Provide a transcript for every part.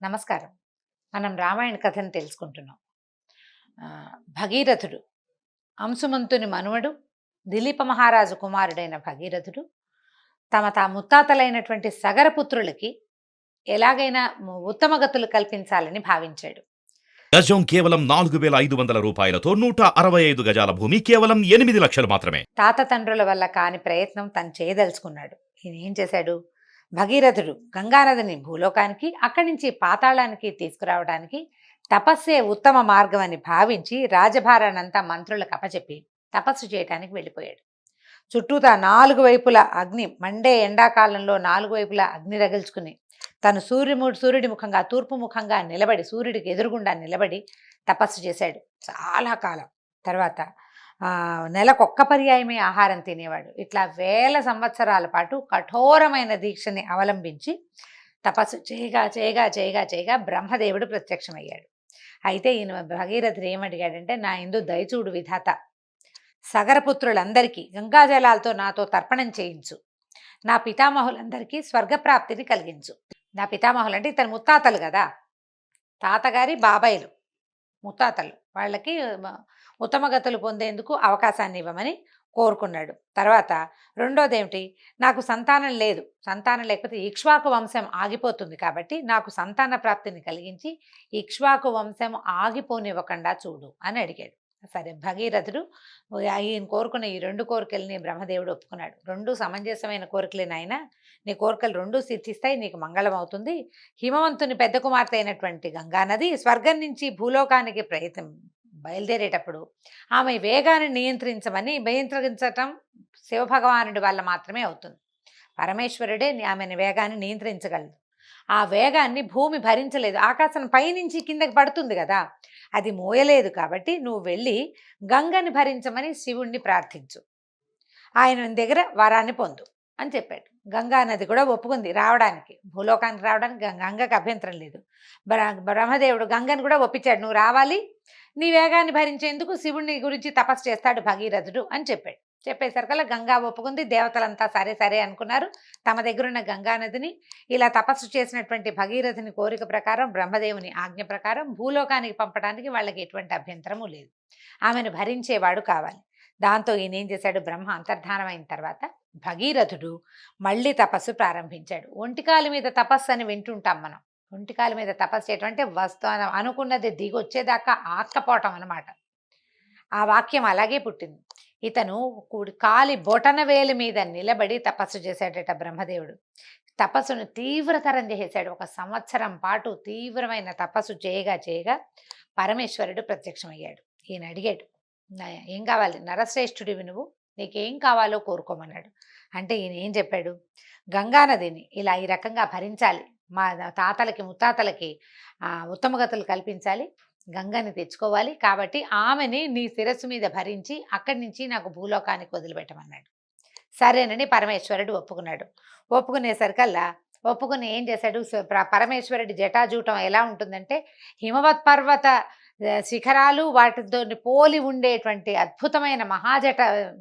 నమస్కారం. మనం రామాయణ కథను తెలుసుకుంటున్నాం. భగీరథుడు అంశుమంతుని మనుమడు, దిలీప మహారాజు కుమారుడైన భగీరథుడు తమ ముత్తాతలైనటువంటి సగరపుత్రులకి ఎలాగైనా ఉత్తమ గతులు కల్పించాలని భావించాడు. గజం కేవలం 4,500 రూపాయలతో 165 గజాల భూమి కేవలం 8 లక్షలు మాత్రమే. తాత తండ్రుల వల్ల కాని ప్రయత్నం తను చేయదలుచుకున్నాడు. ఈయన ఏం చేశాడు? భగీరథుడు గంగానదిని భూలోకానికి, అక్కడి నుంచి పాతాళానికి తీసుకురావడానికి తపస్సే ఉత్తమ మార్గం అని భావించి రాజభారానంతా మంత్రులకు అప్పచెప్పి తపస్సు చేయటానికి వెళ్ళిపోయాడు. చుట్టూతా 4 వైపుల అగ్ని, మండే ఎండాకాలంలో 4 వైపులా అగ్ని రగిల్చుకుని తను సూర్యుడి ముఖంగా తూర్పు ముఖంగా నిలబడి, సూర్యుడికి ఎదురుగుండా నిలబడి తపస్సు చేశాడు చాలా కాలం. తర్వాత నెలకొక్క పర్యాయమే ఆహారం తినేవాడు. ఇట్లా వేల సంవత్సరాల పాటు కఠోరమైన దీక్షని అవలంబించి తపస్సు చేయగా చేయగా చేయగా చేయగా బ్రహ్మదేవుడు ప్రత్యక్షమయ్యాడు. అయితే ఈయన భగీరథుడు ఏమడిగాడంటే, నా యందు దయచూడు విధాత, సగరపుత్రులందరికీ గంగాజలాలతో నాతో తర్పణం చేయించు, నా పితామహులందరికీ స్వర్గప్రాప్తిని కలిగించు. నా పితామహులు అంటే ఇతను ముత్తాతలు కదా, తాతగారి బాబాయిలు ముత్తాతలు, వాళ్ళకి ఉత్తమ గతులు పొందేందుకు అవకాశాన్ని ఇవ్వమని కోరుకున్నాడు. తర్వాత రెండోది ఏమిటి, నాకు సంతానం లేదు, సంతానం లేకపోతే ఇక్ష్వాకు వంశం ఆగిపోతుంది, కాబట్టి నాకు సంతాన ప్రాప్తిని కలిగించి ఇక్ష్వాకు వంశం ఆగిపోనివ్వకుండా చూడు అని అడిగాడు. సరే, భగీరథుడు ఈయన కోరుకున్న ఈ 2 కోరికల్ని బ్రహ్మదేవుడు ఒప్పుకున్నాడు. 2 సమంజసమైన కోరికలే నాయన, నీ కోరికలు 2 సిద్ధిస్తాయి, నీకు మంగళం అవుతుంది. హిమవంతుని పెద్ద కుమార్తె అయినటువంటి గంగానది స్వర్గం నుంచి భూలోకానికి బయలుదేరేటప్పుడు ఆమె వేగాన్ని నియంత్రించటం శివభగవానుడి వల్ల మాత్రమే అవుతుంది. పరమేశ్వరుడే ఆమెను వేగాన్ని నియంత్రించగలదు. ఆ వేగాన్ని భూమి భరించలేదు, ఆకాశం పైనుంచి కిందకి పడుతుంది కదా, అది మోయలేదు. కాబట్టి నువ్వు వెళ్ళి గంగని భరించమని శివుణ్ణి ప్రార్థించు, ఆయన దగ్గర వరాన్ని పొందు అని చెప్పాడు. గంగా నది కూడా ఒప్పుకుంది రావడానికి, భూలోకానికి రావడానికి గంగకు అభ్యంతరం లేదు. బ్రహ్మదేవుడు గంగని కూడా ఒప్పించాడు, నువ్వు రావాలి, నీ వేగాన్ని భరించేందుకు శివుణ్ణి గురించి తపస్సు చేస్తాడు భగీరథుడు అని చెప్పాడు. చెప్పేసరికల్లా గంగా ఒప్పుకుంది. దేవతలంతా సరే సరే అనుకున్నారు. తమ దగ్గరున్న గంగానదిని ఇలా తపస్సు చేసినటువంటి భగీరథుని కోరిక ప్రకారం, బ్రహ్మదేవుని ఆజ్ఞ ప్రకారం భూలోకానికి పంపడానికి వాళ్ళకి ఎటువంటి అభ్యంతరము లేదు. ఆమెను భరించేవాడు కావాలి. దాంతో ఈయన ఏం చేశాడు, బ్రహ్మ అంతర్ధానమైన తర్వాత భగీరథుడు మళ్ళీ తపస్సు ప్రారంభించాడు. ఒంటికాల మీద తపస్సు అని వింటుంటాం మనం. ఒంటికాల మీద తపస్సు చేయటం అంటే అనుకున్నది దిగొచ్చేదాకా ఆక్కపోవటం అన్నమాట. ఆ వాక్యం అలాగే పుట్టింది. ఇతను కాలి బొటన వేలు మీద నిలబడి తపస్సు చేశాడట బ్రహ్మదేవుడు. తపస్సును తీవ్రతరం చేశాడు. 1 సంవత్సరం పాటు తీవ్రమైన తపస్సు చేయగా చేయగా పరమేశ్వరుడు ప్రత్యక్షమయ్యాడు. ఈయన అడిగాడు, ఏం కావాలి, నరశ్రేష్ఠుడివి నువ్వు, నీకేం కావాలో కోరుకోమన్నాడు. అంటే ఈయన ఏం చెప్పాడు, గంగానదిని ఇలా ఈ రకంగా భరించాలి, మా తాతలకి ముత్తాతలకి ఉత్తమగతులు కల్పించాలి, గంగని తెచ్చుకోవాలి, కాబట్టి ఆమెని నీ శిరస్సు మీద భరించి అక్కడి నుంచి నాకు భూలోకానికి వదిలిపెట్టమన్నాడు. సరేనని పరమేశ్వరుడు ఒప్పుకున్నాడు. ఒప్పుకునేసరికల్లా ఒప్పుకుని ఏం చేశాడు, పరమేశ్వరుడి జటాజూటం ఎలా ఉంటుందంటే హిమవత్ పర్వత శిఖరాలు వాటితో పోలి ఉండేటువంటి అద్భుతమైన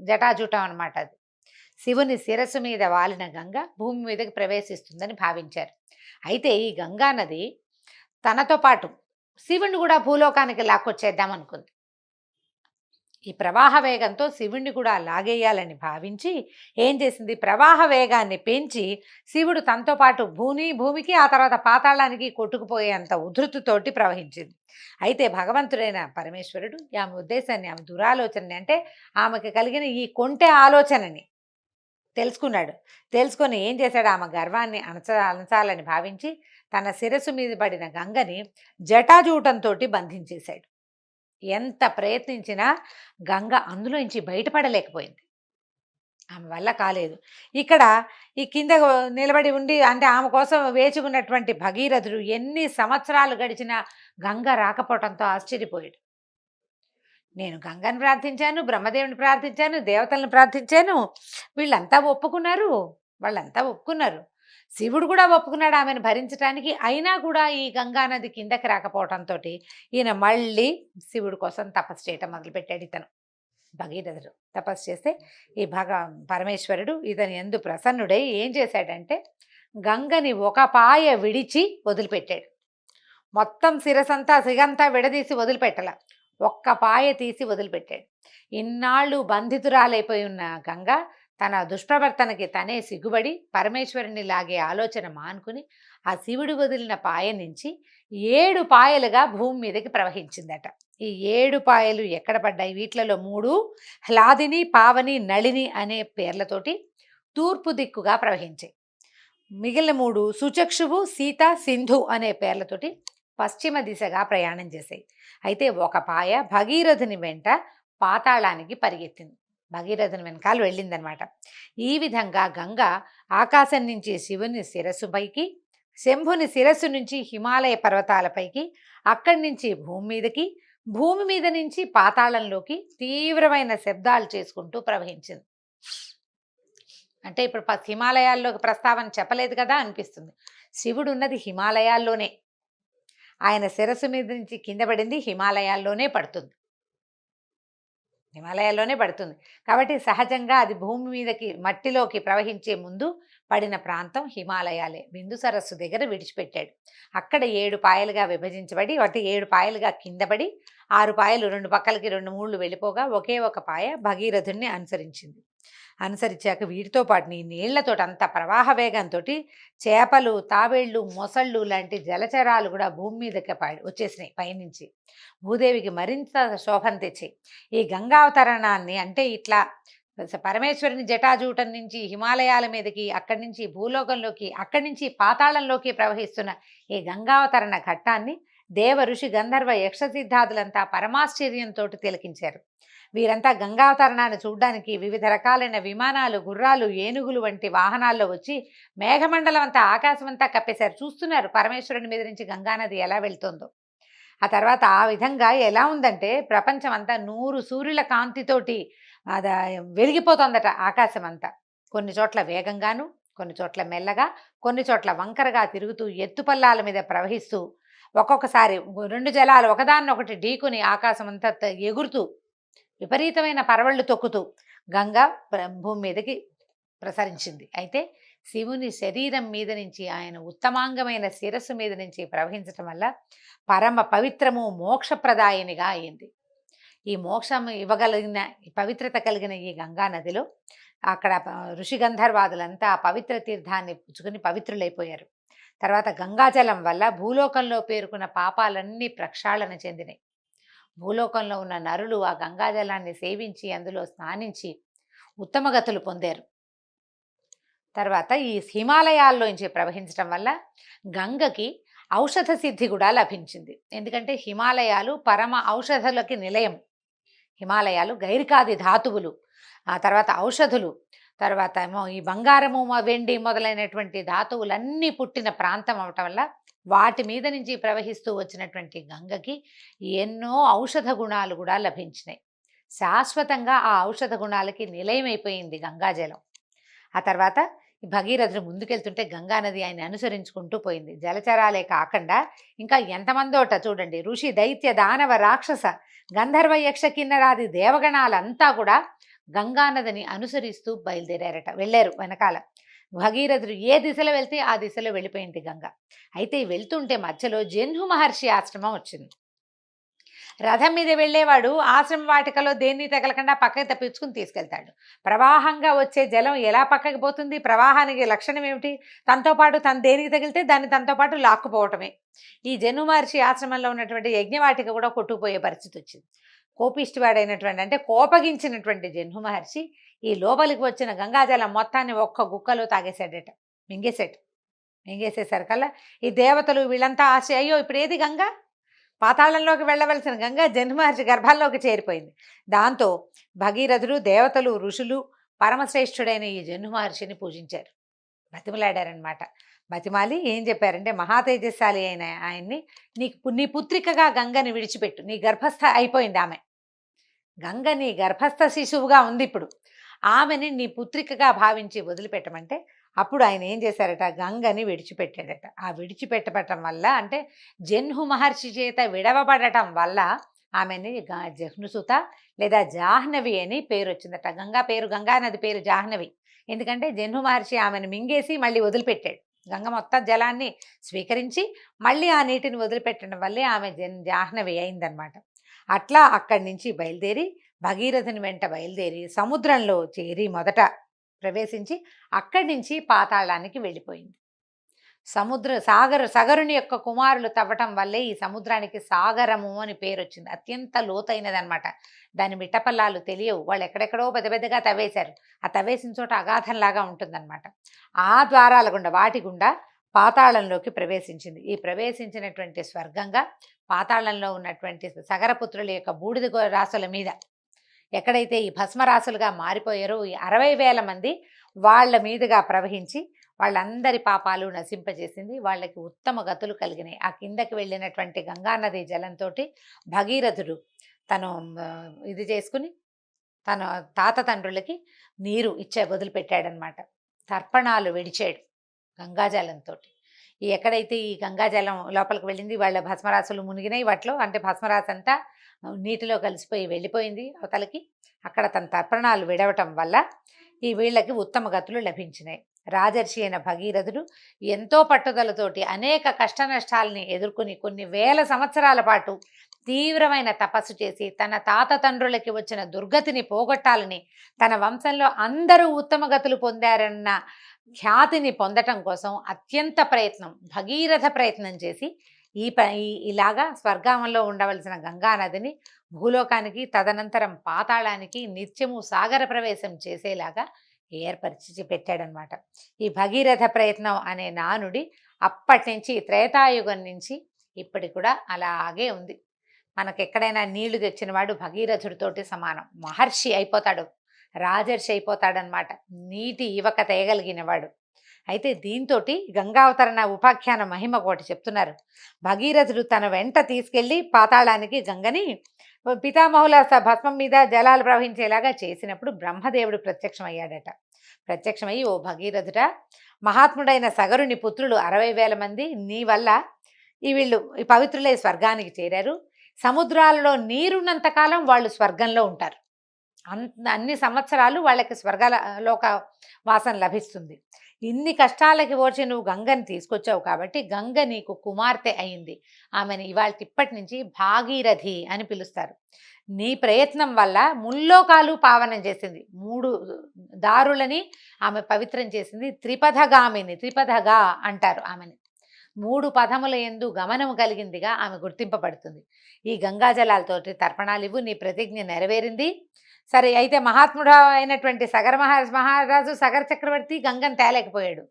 జటాజూటం అనమాట అది. శివుని శిరస్సు మీద వాలిన గంగ భూమి మీదకి ప్రవేశిస్తుందని భావించారు. అయితే ఈ గంగా నది తనతో పాటు శివుణ్ణి కూడా భూలోకానికి లాక్కొచ్చేద్దాం అనుకుంది. ఈ ప్రవాహ వేగంతో శివుణ్ణి కూడా లాగేయాలని భావించి ఏం చేసింది, ప్రవాహ వేగాన్ని పెంచి శివుడు తనతో పాటు భూమికి ఆ తర్వాత పాతాళానికి కొట్టుకుపోయేంత ఉధృతితోటి ప్రవహించింది. అయితే భగవంతుడైన పరమేశ్వరుడు ఆమె ఉద్దేశాన్ని, ఆమె దురాలోచనని, అంటే ఆమెకు కలిగిన ఈ కొంటె ఆలోచనని తెలుసుకున్నాడు. తెలుసుకొని ఏం చేశాడు, ఆమె గర్వాన్ని అణచాలని భావించి తన శిరస్సు మీద పడిన గంగని జటాజూటంతో బంధించేశాడు. ఎంత ప్రయత్నించినా గంగ అందులోంచి బయటపడలేకపోయింది, ఆమె వల్ల కాలేదు. ఇక్కడ ఈ కింద నిలబడి ఉండి, అంటే ఆమె కోసం వేచి ఉన్నటువంటి భగీరథుడు ఎన్ని సంవత్సరాలు గడిచినా గంగ రాకపోవడంతో ఆశ్చర్యపోయాడు. నేను గంగని ప్రార్థించాను, బ్రహ్మదేవుని ప్రార్థించాను, దేవతలను ప్రార్థించాను, వీళ్ళంతా ఒప్పుకున్నారు, శివుడు కూడా ఒప్పుకున్నాడు ఆమెను భరించడానికి. అయినా కూడా ఈ గంగానది కిందకి రాకపోవటంతో ఈయన మళ్ళీ శివుడి కోసం తపస్సు చేయటం మొదలుపెట్టాడు. ఇతను భగీరథుడు తపస్సు చేస్తే ఈ పరమేశ్వరుడు ఇతని యందు ప్రసన్నుడై ఏం చేశాడంటే గంగని ఒక పాయ విడిచి వదిలిపెట్టాడు. మొత్తం శిరసంతా సిగంతా విడదీసి వదిలిపెట్టల, ఒక్క పాయ తీసి వదిలిపెట్టాడు. ఇన్నాళ్ళు బంధితురాలైపోయి ఉన్న గంగ తన దుష్ప్రవర్తనకి తనే సిగ్గుబడి పరమేశ్వరుని లాగే ఆలోచన మానుకుని ఆ శివుడు వదిలిన పాయ నుంచి 7 పాయలుగా భూమి మీదకి ప్రవహించిందట. ఈ 7 పాయలు ఎక్కడ పడ్డాయి? వీటిలలో 3 హ్లాదిని, పావని, నళిని అనే పేర్లతోటి తూర్పు దిక్కుగా ప్రవహించాయి. మిగిలిన 3 సుచక్షువు, సీత, సింధు అనే పేర్లతోటి పశ్చిమ దిశగా ప్రయాణం చేశాయి. అయితే ఒక పాయ భగీరథుని వెంట పాతాళానికి పరిగెత్తింది, భగీరథుని వెనకాల వెళ్ళిందనమాట. ఈ విధంగా గంగ ఆకాశం నుంచి శివుని శిరస్సు పైకి, శంభుని శిరస్సు నుంచి హిమాలయ పర్వతాలపైకి, అక్కడి నుంచి భూమి మీదకి, భూమి మీద నుంచి పాతాళంలోకి తీవ్రమైన శబ్దాలు చేసుకుంటూ ప్రవహించింది. అంటే ఇప్పుడు హిమాలయాల్లోకి ప్రస్తావన చెప్పలేదు కదా అనిపిస్తుంది. శివుడు ఉన్నది హిమాలయాల్లోనే, ఆయన శిరస్సు మీద నుంచి కింద పడింది హిమాలయాల్లోనే పడుతుంది, హిమాలయాల్లోనే పడుతుంది. కాబట్టి సహజంగా అది భూమి మీదకి మట్టిలోకి ప్రవహించే ముందు పడిన ప్రాంతం హిమాలయాలే. బిందు సరస్సు దగ్గర విడిచిపెట్టాడు. అక్కడ 7 పాయలుగా విభజించబడి వాటి 7 పాయలుగా కింద పడి 6 పాయలు 2 పక్కలకి 2 మూళ్ళు వెళ్ళిపోగా ఒకే ఒక పాయ భగీరథుణ్ణి అనుసరించింది. అనుసరించాక వీటితో పాటు నీ నీళ్లతో అంత ప్రవాహ వేగంతో చేపలు, తాబేళ్లు, మొసళ్ళు లాంటి జలచరాలు కూడా భూమి మీదకి వచ్చేసినాయి పైనుంచి. భూదేవికి మరింత శోభను తెచ్చాయి. ఈ గంగావతరణాన్ని అంటే ఇట్లా పరమేశ్వరుని జటాజూటం నుంచి హిమాలయాల మీదకి, అక్కడి నుంచి భూలోకంలోకి, అక్కడి నుంచి పాతాళంలోకి ప్రవహిస్తున్న ఈ గంగావతరణ ఘట్టాన్ని దేవ ఋషి గంధర్వ యక్షసిద్ధాదులంతా పరమాశ్చర్యంతో తిలకించారు. వీరంతా గంగావతరణాన్ని చూడ్డానికి వివిధ రకాలైన విమానాలు, గుర్రాలు, ఏనుగులు వంటి వాహనాల్లో వచ్చి మేఘమండలం అంతా, ఆకాశం అంతా కప్పేశారు. చూస్తున్నారు పరమేశ్వరుని మీద నుంచి గంగానది ఎలా వెళ్తుందో. ఆ తర్వాత ఆ విధంగా ఎలా ఉందంటే ప్రపంచం అంతా 100 సూర్యుల కాంతితోటి అది వెలిగిపోతుందట ఆకాశం అంతా. కొన్ని చోట్ల వేగంగాను, కొన్ని చోట్ల మెల్లగా, కొన్ని చోట్ల వంకరగా తిరుగుతూ ఎత్తుపల్లాల మీద ప్రవహిస్తూ, ఒక్కొక్కసారి 2 జలాలు ఒకదాన్నొకటి ఢీకుని ఆకాశం అంతా ఎగురుతూ విపరీతమైన పరవళ్ళు తొక్కుతూ గంగ భూమి మీదకి ప్రసరించింది. అయితే శివుని శరీరం మీద నుంచి, ఆయన ఉత్తమాంగమైన శిరస్సు మీద నుంచి ప్రవహించటం వల్ల పరమ పవిత్రము, మోక్షప్రదాయినిగా అయింది. ఈ మోక్షం ఇవ్వగలిగిన, పవిత్రత కలిగిన ఈ గంగా నదిలో అక్కడ ఋషి గంధర్వాదులంతా పవిత్ర తీర్థాన్ని పుచ్చుకుని పవిత్రులైపోయారు. తర్వాత గంగాజలం వల్ల భూలోకంలో పేరుకున్న పాపాలన్నీ ప్రక్షాళన చెందినాయి. భూలోకంలో ఉన్న నరులు ఆ గంగాజలాన్ని సేవించి అందులో స్నానించి ఉత్తమగతులు పొందారు. తర్వాత ఈ హిమాలయాల్లోంచి ప్రవహించడం వల్ల గంగకి ఔషధ సిద్ధి కూడా లభించింది. ఎందుకంటే హిమాలయాలు పరమ ఔషధులకి నిలయం. హిమాలయాలు గైరికాది ధాతువులు, ఆ తర్వాత ఔషధులు, తర్వాత ఏమో ఈ బంగారము, వెండి మొదలైనటువంటి ధాతువులన్నీ పుట్టిన ప్రాంతం అవటం వల్ల వాటి మీద నుంచి ప్రవహిస్తూ వచ్చినటువంటి గంగకి ఎన్నో ఔషధ గుణాలు కూడా లభించినాయి. శాశ్వతంగా ఆ ఔషధ గుణాలకి నిలయమైపోయింది గంగాజలం. ఆ తర్వాత భగీరథుడు ముందుకెళ్తుంటే గంగానది ఆయన అనుసరించుకుంటూ పోయింది. జలచరాలే కాకుండా ఇంకా ఎంతమందోట చూడండి, ఋషి, దైత్య, దానవ, రాక్షస, గంధర్వ, యక్ష, కిన్నరాది దేవగణాలంతా కూడా గంగానదిని అనుసరిస్తూ బయలుదేరారట, వెళ్ళారు వెనకాల. భగీరథుడు ఏ దిశలో వెళ్తే ఆ దిశలో వెళ్ళిపోయింది గంగ. అయితే వెళ్తుంటే మధ్యలో జన్హు మహర్షి ఆశ్రమం వచ్చింది. రథం మీద వెళ్ళేవాడు ఆశ్రమ వాటికలో దేన్ని తగలకుండా పక్కకి తప్పించుకుని తీసుకెళ్తాడు. ప్రవాహంగా వచ్చే జలం ఎలా పక్కకి పోతుంది? ప్రవాహానికి లక్షణం ఏమిటి? తనతో పాటు తను దేనికి తగిలితే దాన్ని తనతో పాటు లాక్కుపోవటమే. ఈ జన్హు మహర్షి ఆశ్రమంలో ఉన్నటువంటి యజ్ఞవాటిక కూడా కొట్టుకుపోయే పరిస్థితి వచ్చింది. కోపిష్టివాడైనటువంటి, అంటే కోపగించినటువంటి జన్హు మహర్షి ఈ లోపలికి వచ్చిన గంగాజలం మొత్తాన్ని ఒక్క గుక్కలో తాగేశాడట, మింగేసేసరికల్లా ఈ దేవతలు వీళ్ళంతా అయ్యో ఇప్పుడు ఏది గంగ? పాతాళంలోకి వెళ్ళవలసిన గంగ జన్హు మహర్షి గర్భంలోకి చేరిపోయింది. దాంతో భగీరథుడు, దేవతలు, ఋషులు పరమశ్రేష్ఠుడైన ఈ జన్హు మహర్షిని పూజించారు, బతిమలాడారనమాట. బతిమాలి ఏం చెప్పారంటే, మహాతేజస్శాలి అయిన ఆయన్ని నీ పుత్రికగా గంగని విడిచిపెట్టు, నీ గర్భస్థ అయిపోయింది ఆమె, గంగ నీ గర్భస్థ శిశువుగా ఉంది ఇప్పుడు, ఆమెని నీ పుత్రికగా భావించి వదిలిపెట్టమంటే అప్పుడు ఆయన ఏం చేశారట, గంగని విడిచిపెట్టాడట. ఆ విడిచిపెట్టబడటం వల్ల, అంటే జన్హు మహర్షి చేత విడవబడటం వల్ల ఆమెని జహ్నుసుత లేదా జాహ్నవి అని పేరు వచ్చిందట. గంగానది పేరు జాహ్నవి. ఎందుకంటే జన్హు మహర్షి ఆమెను మింగేసి మళ్ళీ వదిలిపెట్టాడు. గంగ మొత్తం జలాన్ని స్వీకరించి మళ్ళీ ఆ నీటిని వదిలిపెట్టడం వల్లే ఆమె జాహ్నవి అయిందనమాట. అట్లా అక్కడి నుంచి బయలుదేరి భగీరథుని వెంట బయలుదేరి సముద్రంలో చేరి మొదట ప్రవేశించి అక్కడి నుంచి పాతాళానికి వెళ్ళిపోయింది. సగరుని యొక్క కుమారులు తవ్వటం వల్లే ఈ సముద్రానికి సాగరము అని పేరు వచ్చింది. అత్యంత లోతైనదనమాట. దాని మిట్టపల్లాలు తెలియవు. వాళ్ళు ఎక్కడెక్కడో పెద్ద పెద్దగా తవ్వేశారు. ఆ తవ్వేసిన చోట అగాధంలాగా ఉంటుందన్నమాట. ఆ ద్వారాల గుండా వాటి గుండా పాతాళంలోకి ప్రవేశించింది. ఈ ప్రవేశించినటువంటి స్వర్గంగా పాతాళంలో ఉన్నటువంటి సగరపుత్రుల యొక్క బూడిద రాసుల మీద ఎక్కడైతే ఈ భస్మరాసులుగా మారిపోయారో ఈ 60,000 మంది వాళ్ళ మీదుగా ప్రవహించి వాళ్ళందరి పాపాలు నశింపజేసింది. వాళ్ళకి ఉత్తమ గతులు కలిగినాయి. ఆ కిందకి వెళ్ళినటువంటి గంగానది జలంతో భగీరథుడు తను ఇది చేసుకుని తన తాత తండ్రులకి నీరు ఇచ్చే వదిలిపెట్టాడనమాట. తర్పణాలు విడిచాడు గంగాజలంతో. ఎక్కడైతే ఈ గంగాజలం లోపలికి వెళ్ళింది వాళ్ళ భస్మరాసులు మునిగినాయి. వాటిలో అంటే భస్మరాశి అంతా నీటిలో కలిసిపోయి వెళ్ళిపోయింది అవతలకి. అక్కడ తన తర్పణాలు విడవటం వల్ల ఈ వీళ్ళకి ఉత్తమ గతులు లభించినాయి. రాజర్షి అయిన భగీరథుడు ఎంతో పట్టుదలతోటి అనేక కష్ట నష్టాలని ఎదుర్కొని కొన్ని వేల సంవత్సరాల పాటు తీవ్రమైన తపస్సు చేసి తన తాత తండ్రులకి వచ్చిన దుర్గతిని పోగొట్టాలని, తన వంశంలో అందరూ ఉత్తమ గతులు పొందారన్న ఖ్యాతిని పొందటం కోసం అత్యంత ప్రయత్నం, భగీరథ ప్రయత్నం చేసి ఇలాగా స్వర్గంలో ఉండవలసిన గంగానదిని భూలోకానికి తదనంతరం పాతాళానికి నిత్యము సాగర ప్రవేశం చేసేలాగా ఏర్పరిచి పెట్టాడనమాట. ఈ భగీరథ ప్రయత్నం అనే నానుడి అప్పటి నుంచి త్రేతాయుగం నుంచి ఇప్పటికి కూడా అలాగే ఉంది. మనకెక్కడైనా నీళ్లు తెచ్చినవాడు భగీరథుడితోటి సమానం. మహర్షి అయిపోతాడు, రాజర్షి అయిపోతాడనమాట. నీటి యువక తేయగలిగినవాడు. అయితే దీంతో గంగావతరణ ఉపాఖ్యాన మహిమ ఒకటి చెప్తున్నారు. భగీరథుడు తన వెంట తీసుకెళ్ళి పాతాళానికి గంగని పితామహుల భస్మం మీద జలాలు ప్రవహించేలాగా చేసినప్పుడు బ్రహ్మదేవుడు ప్రత్యక్షమయ్యాడట. ప్రత్యక్షమయ్యి, ఓ భగీరథుడ, మహాత్ముడైన సగరుని పుత్రులు 60,000 మంది నీ వల్ల వీళ్ళు పవిత్రులై స్వర్గానికి చేరారు. సముద్రాలలో నీరున్నంతకాలం వాళ్ళు స్వర్గంలో ఉంటారు. అన్ని సంవత్సరాలు వాళ్ళకి స్వర్గలోక వాసన లభిస్తుంది. ఇన్ని కష్టాలకి ఓర్చి నువ్వు గంగని తీసుకొచ్చావు కాబట్టి గంగ నీకు కుమార్తె అయింది. ఆమెను ఇప్పటి నుంచి భాగీరథి అని పిలుస్తారు. నీ ప్రయత్నం వల్ల ముల్లోకాలు పావనం చేసింది. 3 దారులని ఆమె పవిత్రం చేసింది. త్రిపథగామిని, త్రిపథగా అంటారు ఆమెని. 3 పదముల యందు గమనము కలిగిందిగా ఆమె గుర్తింపబడుతుంది. ఈ గంగాజలాలతోటి తర్పణాలు ఇవ్వు, నీ ప్రతిజ్ఞ నెరవేరింది. సరే, అయితే మహాత్ముడు అయినటువంటి మహారాజు సగర చక్రవర్తి గంగను తేలేకపోయాడు.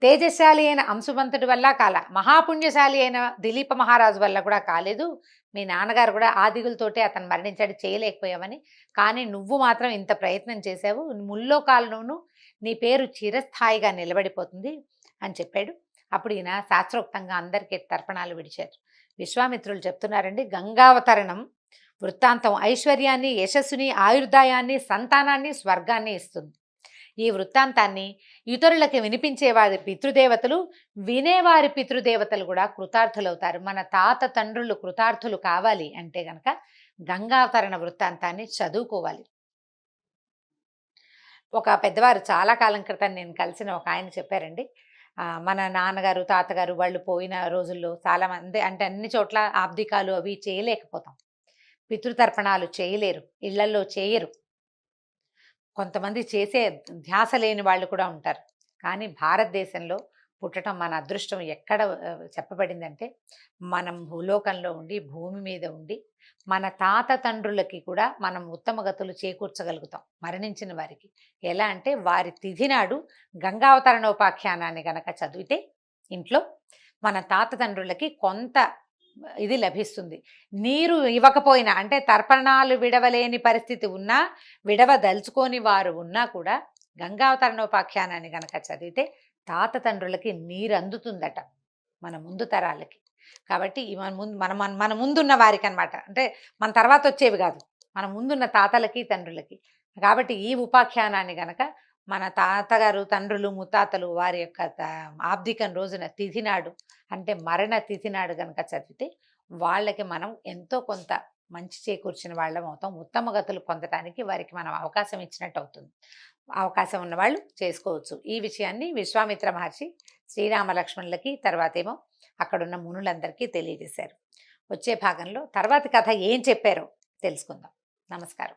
తేజశాలి అయిన అంశుమంతుడి వల్ల కాల, మహాపుణ్యశాలి అయిన దిలీప మహారాజు వల్ల కూడా కాలేదు. మీ నాన్నగారు కూడా ఆ దిగులతోటే అతను మరణించాడు, చేయలేకపోయావని. కానీ నువ్వు మాత్రం ఇంత ప్రయత్నం చేశావు. ముల్లోకాలలోనూ నీ పేరు చిరస్థాయిగా నిలబడిపోతుంది అని చెప్పాడు. అప్పుడు ఈయన శాస్త్రోక్తంగా అందరికీ తర్పణాలు విడిచారు. విశ్వామిత్రులు చెప్తున్నారండి, గంగావతరణం వృత్తాంతం ఐశ్వర్యాన్ని, యశస్సుని, ఆయుర్దాయాన్ని, సంతానాన్ని, స్వర్గాన్ని ఇస్తుంది. ఈ వృత్తాంతాన్ని ఇతరులకి వినిపించేవారి పితృదేవతలు, వినేవారి పితృదేవతలు కూడా కృతార్థులవుతారు. మన తాత తండ్రులు కృతార్థులు కావాలి అంటే గనక గంగావతరణ వృత్తాంతాన్ని చదువుకోవాలి. ఒక పెద్దవారు చాలా కాలం క్రితం నేను కలిసిన ఒక ఆయన చెప్పారండి, మన నాన్నగారు తాతగారు వాళ్ళు పోయిన రోజుల్లో చాలామంది అంటే అన్ని చోట్ల ఆబ్దికాలు అవి చేయలేకపోతాం, పితృతర్పణాలు చేయలేరు, ఇళ్లల్లో చేయరు. కొంతమంది చేసే ధ్యాస లేని వాళ్ళు కూడా ఉంటారు. కానీ భారతదేశంలో పుట్టడం మన అదృష్టం. ఎక్కడ చెప్పబడిందంటే మనం భూలోకంలో ఉండి, భూమి మీద ఉండి, మన తాత తండ్రులకి కూడా మనం ఉత్తమ గతులు చేకూర్చగలుగుతాం మరణించిన వారికి. ఎలా అంటే వారి తిథి నాడు గంగావతరణోపాఖ్యానాన్ని గనక చదివితే ఇంట్లో మన తాత తండ్రులకి కొంత ఇది లభిస్తుంది. నీరు ఇవ్వకపోయినా అంటే తర్పణాలు విడవలేని పరిస్థితి ఉన్నా, విడవదలుచుకొని వారు ఉన్నా కూడా గంగావతరణోపాఖ్యానాన్ని గనక చదివితే తాత తండ్రులకి నీరు అందుతుందట మన ముందు తరాలకి. కాబట్టి మన ముందున్న వారికి అనమాట, అంటే మన తర్వాత వచ్చేవి కాదు, మన ముందున్న తాతలకి తండ్రులకి. కాబట్టి ఈ ఉపాఖ్యానాన్ని గనక మన తాతగారు తండ్రులు ముత్తాతలు వారి యొక్క ఆబ్దికం రోజున తిథి నాడు అంటే మరణ తిథి నాడు గనక చదివితే వాళ్ళకి మనం ఎంతో కొంత మంచి చేకూర్చిన వాళ్ళం అవుతాం. ఉత్తమ గతులు పొందటానికి వారికి మనం అవకాశం ఇచ్చినట్టు అవుతుంది. అవకాశం ఉన్నవాళ్ళు చేసుకోవచ్చు. ఈ విషయాన్ని విశ్వామిత్ర మహర్షి శ్రీరామ లక్ష్మణులకి తర్వాతేమో అక్కడున్న మునులందరికీ తెలియజేశారు. వచ్చే భాగంలో తర్వాతి కథ ఏం చెప్పారో తెలుసుకుందాం. నమస్కారం.